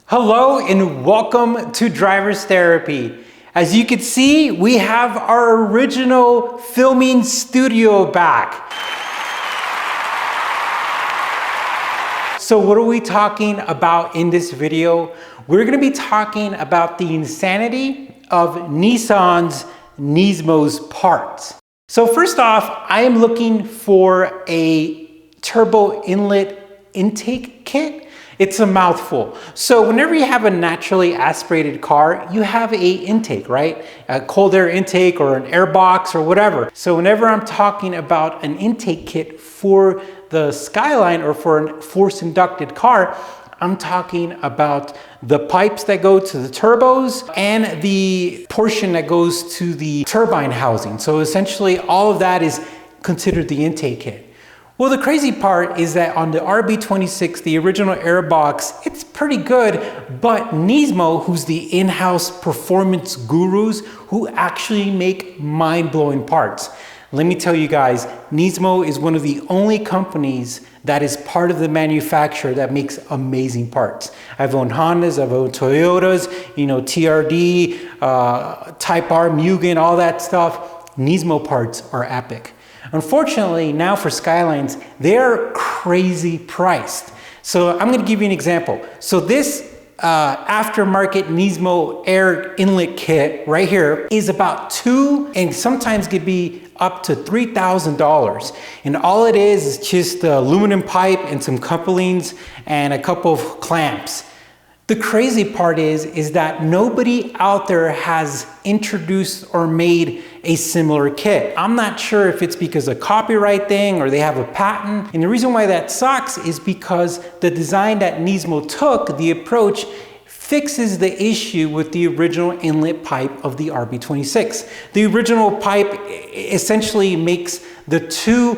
Hello and welcome to Driver's Therapy. As you can see, we have our original filming studio back. So what are we talking about in this video? We're gonna be talking about the insanity of Nissan's Nismo's parts. So first off, I am looking for a turbo inlet intake kit. It's a mouthful. So whenever you have a naturally aspirated car, you have a intake, right? A cold air intake or an air box or whatever. So whenever I'm talking about an intake kit for the Skyline or for a force inducted car, I'm talking about the pipes that go to the turbos and the portion that goes to the turbine housing. So essentially all of that is considered the intake kit. Well, the crazy part is that on the RB26, the original airbox, it's pretty good, but Nismo, who's the in-house performance gurus who actually make mind-blowing parts. Let me tell you guys, Nismo is one of the only companies that is part of the manufacturer that makes amazing parts. I've owned Hondas, I've owned Toyotas, TRD, Type R, Mugen, all that stuff. Nismo parts are epic. Unfortunately, now for Skylines, they're crazy priced. So I'm gonna give you an example. So this aftermarket Nismo air inlet kit right here is about $2,000 and sometimes could be up to $3,000. And all it is just the aluminum pipe and some couplings and a couple of clamps. The crazy part is that nobody out there has introduced or made a similar kit. I'm not sure if it's because of copyright thing or they have a patent. And the reason why that sucks is because the design that Nismo took, the approach, fixes the issue with the original inlet pipe of the RB26. The original pipe essentially makes the two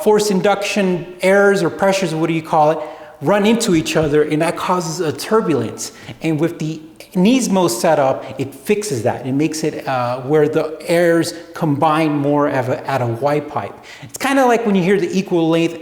force induction airs or pressures, what do you call it, run into each other, and that causes a turbulence. And with the Nismo setup, it fixes that. It makes it where the airs combine more at a Y pipe. It's kind of like when you hear the equal length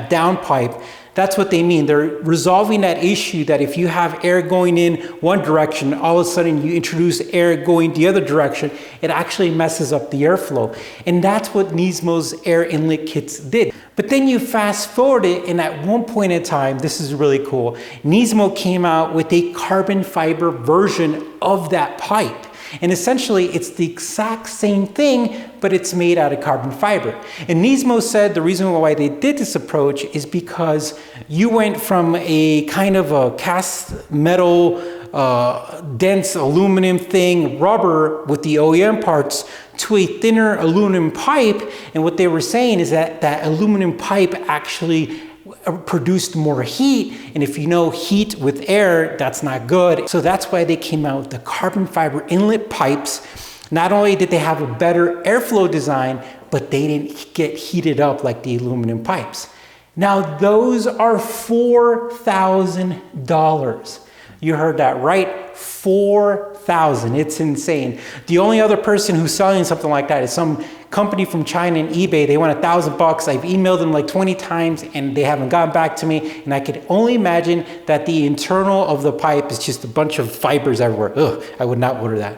down pipe. That's what they mean. They're resolving that issue that if you have air going in one direction, all of a sudden you introduce air going the other direction, it actually messes up the airflow. And that's what Nismo's air inlet kits did. But then you fast forward it, and at one point in time, this is really cool, Nismo came out with a carbon fiber version of that pipe. And essentially, it's the exact same thing, but it's made out of carbon fiber. And Nismo said the reason why they did this approach is because you went from a kind of a cast metal, dense aluminum thing, rubber with the OEM parts, to a thinner aluminum pipe. And what they were saying is that that aluminum pipe actually produced more heat, and if you know heat with air, that's not good. So that's why they came out with the carbon fiber inlet pipes. Not only did they have a better airflow design, but they didn't get heated up like the aluminum pipes. Now those are $4,000. You heard that right, 4,000. It's insane. The only other person who's selling something like that is some company from China and eBay. They want $1,000. I've emailed them like 20 times and they haven't gotten back to me. And I could only imagine that the internal of the pipe is just a bunch of fibers everywhere. Ugh, I would not order that.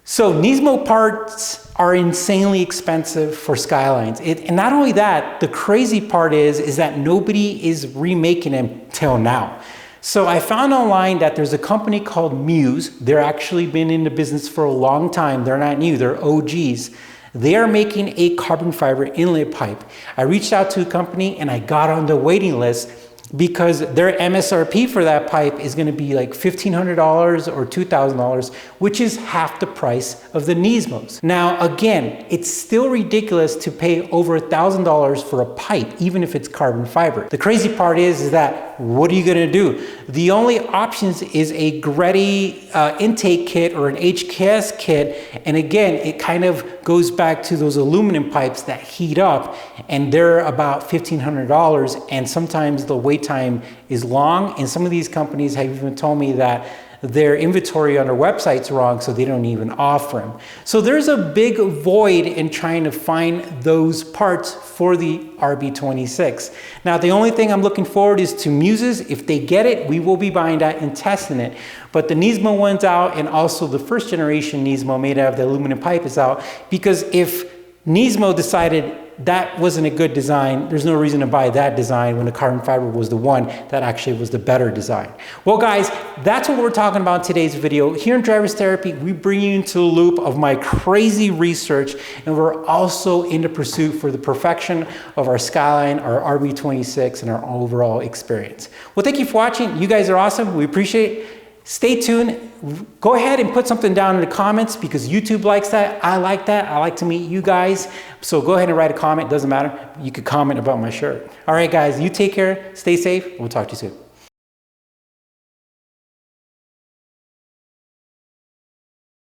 So Nismo parts are insanely expensive for Skylines. And not only that, the crazy part is that nobody is remaking them till now. So I found online that there's a company called Muse. They're actually been in the business for a long time. They're not new, they're OGs. They are making a carbon fiber inlet pipe. I reached out to a company and I got on the waiting list because their MSRP for that pipe is going to be like $1,500 or $2,000, which is half the price of the Nismos. Now, again, it's still ridiculous to pay over $1,000 for a pipe, even if it's carbon fiber. The crazy part is that what are you going to do? The only options is a Greddy intake kit or an HKS kit. And again, it kind of goes back to those aluminum pipes that heat up, and they're about $1,500, and sometimes the wait time is long. And some of these companies have even told me that their inventory on their website's wrong, so they don't even offer them. So there's a big void in trying to find those parts for the RB26. Now, the only thing I'm looking forward is to Muses. If they get it, we will be buying that and testing it. But the Nismo one's out, and also the first generation Nismo made out of the aluminum pipe is out, because if Nismo decided that wasn't a good design, there's no reason to buy that design when the carbon fiber was the one that actually was the better design. Well guys, that's what we're talking about in today's video. Here in Driver's Therapy, we bring you into the loop of my crazy research, and we're also in the pursuit for the perfection of our Skyline, our RB26, and our overall experience. Well, thank you for watching. You guys are awesome. We appreciate it. Stay tuned. Go ahead and put something down in the comments, because YouTube likes that. I like that. I like to meet you guys. So go ahead and write a comment. Doesn't matter. You could comment about my shirt. All right, guys, you take care. Stay safe. We'll talk to you soon.